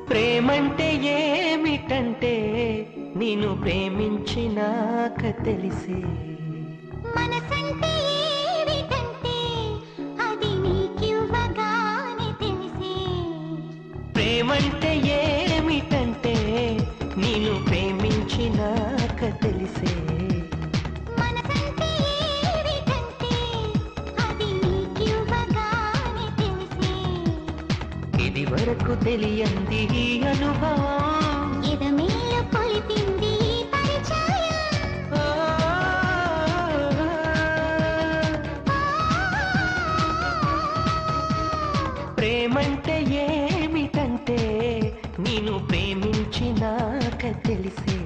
ప్రేమంటే ఏమిటంటే నిన్ను ప్రేమించినాక తెలిసే. మనసంటే ఏమిటంటే అది నీకివ్వగానే తెలిసే. ప్రేమంటే ఏమిటంటే నిన్ను ప్రేమించినాక తెలిసే. మనసంటే ఏమిటంటే అది నీకివ్వగానే తెలిసే. ఇది వరకు తెలియంది ఈ అనుభవం, ఎదమేలు కొలిపింది ఈ పరిచయం. ప్రేమంటే ఏమిటంటే నిన్ను ప్రేమించినాక తెలిసే.